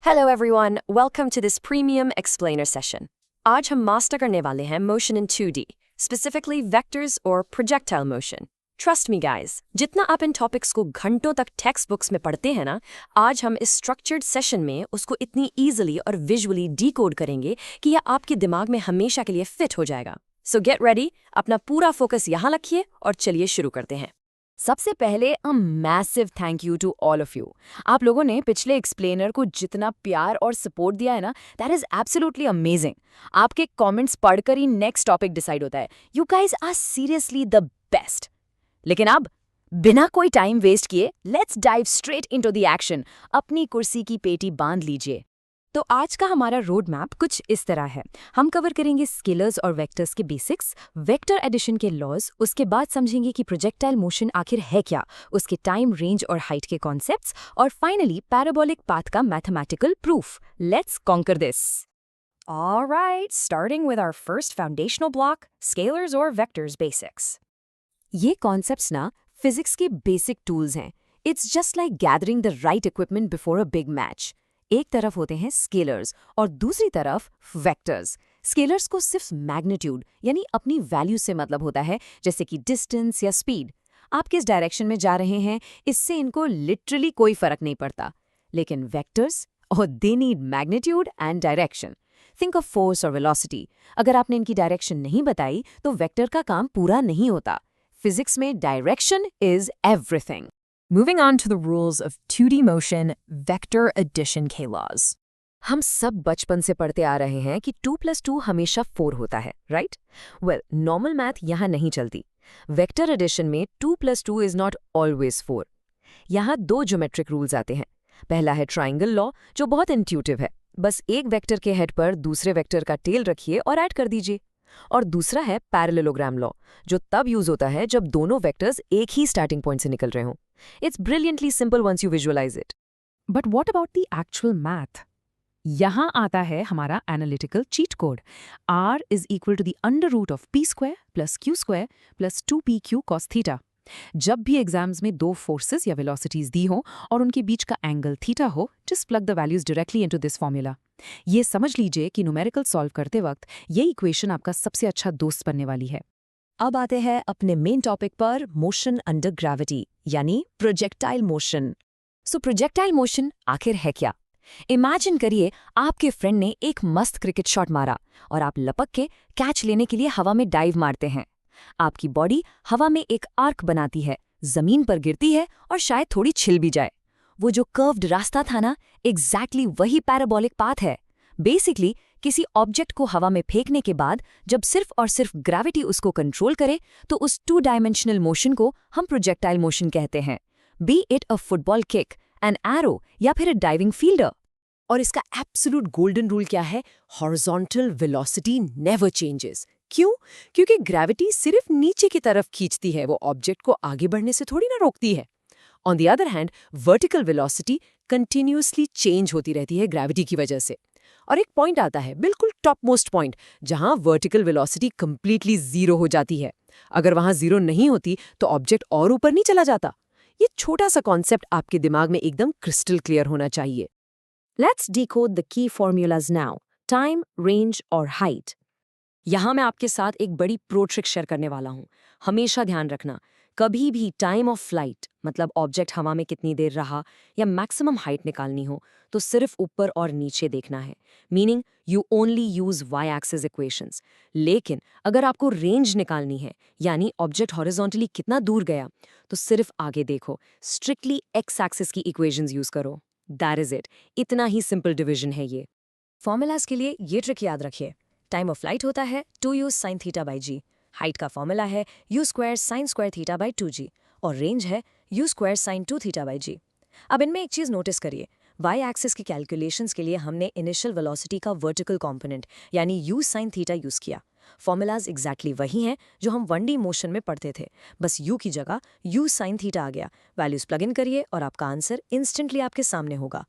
Hello everyone, welcome to this premium explainer session. आज हम master करने वाले हैं motion in 2D, specifically vectors or projectile motion. Trust me guys, जितना आप इन टॉपिक्स को घंटों तक टेक्स्ट बुक्स में पढ़ते हैं ना, आज हम इस स्ट्रक्चर्ड सेशन में उसको इतनी ईजिली और विजुअली डिकोड करेंगे कि यह आपके दिमाग में हमेशा के लिए फिट हो जाएगा. So get ready, अपना पूरा फोकस यहाँ रखिए और चलिए शुरू करते हैं. सबसे पहले a massive thank you to all of you. आप लोगों ने पिछले एक्सप्लेनर को जितना प्यार और सपोर्ट दिया है ना, दैट इज एब्सोल्युटली अमेजिंग. आपके कमेंट्स पढ़कर ही नेक्स्ट टॉपिक डिसाइड होता है. You guys are seriously the best. लेकिन अब बिना कोई टाइम वेस्ट किए let's dive straight into the action. अपनी कुर्सी की पेटी बांध लीजिए. तो आज का हमारा रोड मैप कुछ इस तरह है. हम कवर करेंगे स्केलर्स और वेक्टर्स के बेसिक्स, वेक्टर एडिशन के लॉज, उसके बाद समझेंगे कि प्रोजेक्टाइल मोशन आखिर है क्या, उसके टाइम, रेंज और हाइट के कॉन्सेप्ट्स, और फाइनली पैराबोलिक पाथ का mathematical proof. Let's conquer this. Alright, starting with our first foundational block, scalars or vectors basics. ये कॉन्सेप्ट्स ना फिजिक्स के बेसिक टूल्स हैं. It's just like gathering the right equipment before a big match. एक तरफ होते हैं scalars और दूसरी तरफ वेक्टर्स. स्केलर्स को सिर्फ मैग्नीट्यूड यानी अपनी वैल्यू से मतलब होता है, जैसे कि डिस्टेंस या स्पीड. आप किस डायरेक्शन में जा रहे हैं इससे इनको लिटरली कोई फर्क नहीं पड़ता. लेकिन वेक्टर्स, और they need magnitude and direction. Think of force और वेलोसिटी. अगर आपने इनकी डायरेक्शन नहीं बताई तो वेक्टर का काम पूरा नहीं होता. फिजिक्स में direction is everything. Moving on to the rules of 2D motion, vector addition K laws. हम सब बचपन से पढ़ते आ रहे हैं कि 2 + 2 हमेशा 4 होता है, राइट? वेल, नॉर्मल मैथ यहाँ नहीं चलती. वेक्टर एडिशन में 2 + 2 इज नॉट ऑलवेज 4. यहाँ 2 ज्योमेट्रिक रूल्स आते हैं. पहला है ट्राइंगल लॉ, जो बहुत इंट्यूटिव है. बस एक वेक्टर के हेड पर दूसरे वेक्टर का टेल रखिए और ऐड कर दीजिए. और दूसरा है पैरेललोग्राम लॉ, जो तब यूज होता है जब दोनों वेक्टर्स एक ही स्टार्टिंग पॉइंट से निकल रहे हों. It's brilliantly simple once you visualize it. But what about the actual math? यहाँ आता है हमारा analytical cheat code. R is equal to the under root of p square plus q square plus 2pq cos theta. जब भी exams में 2 forces या velocities दी हो और उनके बीच का एंगल थीटा हो, just plug the values directly into this formula. ये समझ लीजिए कि न्यूमेरिकल सॉल्व करते वक्त ये इक्वेशन आपका सबसे अच्छा दोस्त बनने वाली है. अब आते हैं अपने मेन टॉपिक पर, मोशन अंडर ग्रेविटी यानी प्रोजेक्टाइल मोशन. सो प्रोजेक्टाइल मोशन आखिर है क्या? इमेजिन करिए आपके फ्रेंड ने एक मस्त क्रिकेट शॉट मारा और आप लपक के कैच लेने के लिए हवा में डाइव मारते हैं. आपकी बॉडी हवा में एक आर्क बनाती है, जमीन पर गिरती है और शायद थोड़ी छिल भी जाए. वो जो कर्व्ड रास्ता था ना, एग्जैक्टली वही पैराबोलिक पाथ है. बेसिकली किसी ऑब्जेक्ट को हवा में फेंकने के बाद जब सिर्फ और सिर्फ ग्रेविटी उसको कंट्रोल करे तो उस 2 डायमेंशनल मोशन को हम प्रोजेक्टाइल मोशन कहते हैं. B it a football kick, an arrow या फिर अ डाइविंग फील्डर. और इसका एब्सोल्यूट गोल्डन रूल क्या है? Horizontal velocity never changes. क्यों? क्योंकि ग्रेविटी सिर्फ नीचे की तरफ खींचती है, वो ऑब्जेक्ट को आगे बढ़ने से थोड़ी ना रोकती है. On the other hand, vertical velocity continuously change होती रहती है ग्रेविटी की वजह से. और एक पॉइंट आता है, बिल्कुल टॉप मोस्ट पॉइंट, जहां वर्टिकल वेलोसिटी कंप्लीटली जीरो हो जाती है. अगर वहां जीरो नहीं होती तो ऑब्जेक्ट और ऊपर नहीं चला जाता. ये छोटा सा कॉन्सेप्ट आपके दिमाग में एकदम क्रिस्टल क्लियर होना चाहिए. Let's decode the key formulas now. Time, range और हाइट. यहाँ मैं आपके साथ एक बड़ी प्रो ट्रिक शेयर करने वाला हूँ. हमेशा ध्यान रखना, कभी भी टाइम ऑफ फ्लाइट मतलब ऑब्जेक्ट हवा में कितनी देर रहा या मैक्सिमम हाइट निकालनी हो तो सिर्फ ऊपर और नीचे देखना है. Meaning you only use Y axis equations. लेकिन अगर आपको रेंज निकालनी है यानी ऑब्जेक्ट हॉरिजॉन्टली कितना दूर गया तो सिर्फ आगे देखो. स्ट्रिक्टली एक्स एक्सिस की इक्वेशंस यूज करो. That is it. इतना ही सिंपल डिवीजन है ये. फॉर्मूलाज के लिए ये ट्रिक याद रखिए. टाइम ऑफ फ्लाइट होता है 2u sin theta by g. Height का फॉर्मूला है u² sin² theta by 2g. और रेंज है u² sin 2 थीटा बाई जी. अब इनमें एक चीज़ नोटिस करिए. वाई एक्सिस की कैलकुलेशंस के लिए हमने इनिशियल वेलोसिटी का वर्टिकल कंपोनेंट यानी u sin थीटा यूज़ किया. फॉर्मूलाज एग्जैक्टली वही हैं जो हम 1D मोशन में पढ़ते थे, बस u की जगह u sin थीटा आ गया. वैल्यूज प्लग इन करिए और आपका आंसर इंस्टेंटली आपके सामने होगा.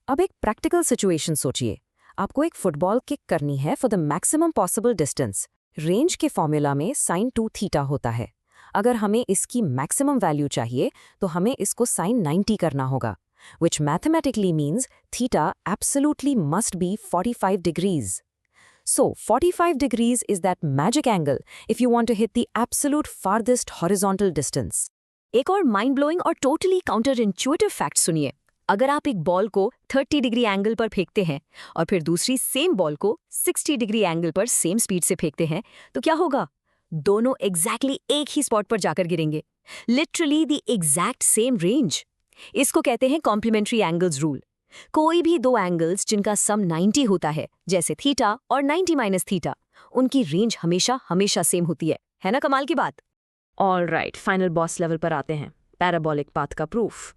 अब एक प्रैक्टिकल सिचुएशन सोचिए. आपको एक फुटबॉल किक करनी है for the maximum possible distance. Range के फॉर्मूला में sin 2 थीटा होता है. अगर हमें इसकी मैक्सिमम वैल्यू चाहिए तो हमें इसको sin 90 करना होगा. which mathematically means theta absolutely must be 45 degrees. So, 45 degrees is that magic angle if you want to hit the absolute farthest horizontal distance. एक और माइंड ब्लोइंग और टोटली काउंटर इंट्यूटिव फैक्ट सुनिए। अगर आप एक ball को 30 degree angle पर फेंकते हैं और फिर दूसरी सेम बॉल को 60 डिग्री एंगल पर सेम स्पीड से फेंकते हैं तो क्या होगा? दोनों एग्जैक्टली एक ही स्पॉट पर जाकर गिरेंगे। Literally the exact same range. इसको कहते हैं कॉम्प्लीमेंट्री एंगल्स रूल। कोई भी दो एंगल्स जिनका सम 90 होता है, जैसे थीटा और 90 माइनस थीटा, उनकी रेंज हमेशा सेम होती है ना कमाल की बात? All right, final boss level पर आते हैं, पैराबोलिक पाथ का प्रूफ।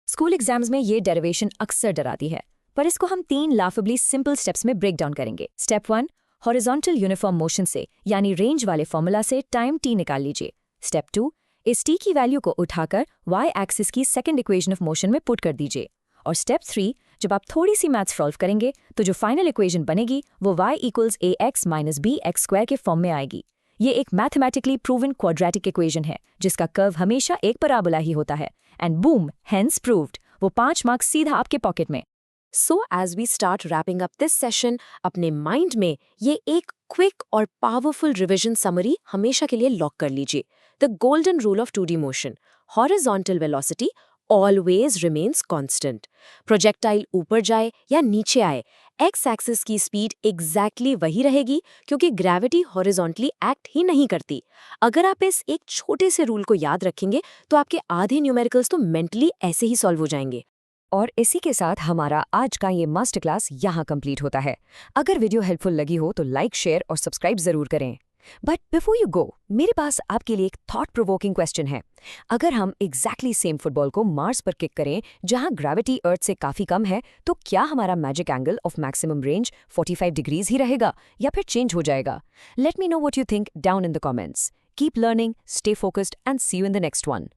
स्कूल एग्जाम्स में ये डेरिवेशन अक्सर डराती है, पर इसको हम 3 लाफबली सिंपल स्टेप्स में ब्रेक डाउन करेंगे। स्टेप 1, हॉरिजॉन्टल यूनिफॉर्म मोशन से यानी रेंज वाले फॉर्मूला से टाइम t निकाल लीजिए। स्टेप 2, इस t की वैल्यू को उठाकर y एक्सिस की सेकंड इक्वेशन ऑफ मोशन में पुट कर दीजिए। और स्टेप 3, जब आप थोड़ी सी मैथ्स सॉल्व करेंगे तो जो फाइनल इक्वेशन बनेगी वो y = ax - bx² के फॉर्म में आएगी। ये एक मैथमेटिकली प्रूवन क्वाड्रेटिक इक्वेशन है जिसका कर्व हमेशा एक पैराबोला ही होता है। एंड बूम, हेंस प्रूव्ड, वो 5 मार्क्स सीधा आपके पॉकेट में। So, as we start wrapping up this session, अपने माइंड में ये एक क्विक और पावरफुल रिविजन समरी हमेशा के लिए लॉक कर लीजिए। The golden rule of 2D motion, horizontal velocity always remains constant. Projectile ऊपर जाए या नीचे आए, एक्स एक्सिस की स्पीड एग्जैक्टली वही रहेगी क्योंकि ग्रेविटी हॉरिजॉन्टली एक्ट ही नहीं करती। अगर आप इस एक छोटे से रूल को याद रखेंगे तो आपके आधे न्यूमेरिकल्स तो मेंटली ऐसे ही सॉल्व हो जाएंगे। और इसी के साथ हमारा आज का ये मास्टर क्लास यहाँ कंप्लीट होता है। अगर वीडियो हेल्पफुल लगी हो तो लाइक, शेयर और सब्सक्राइब जरूर करें। बट बिफोर यू गो, मेरे पास आपके लिए एक थॉट प्रोवोकिंग क्वेश्चन है। अगर हम एग्जैक्टली सेम फुटबॉल को मार्स पर किक करें जहां ग्रेविटी अर्थ से काफी कम है, तो क्या हमारा magic angle of maximum range 45 degrees ही रहेगा या फिर चेंज हो जाएगा? Let me know what you think down in the comments. Keep learning, stay focused and see you in the next one.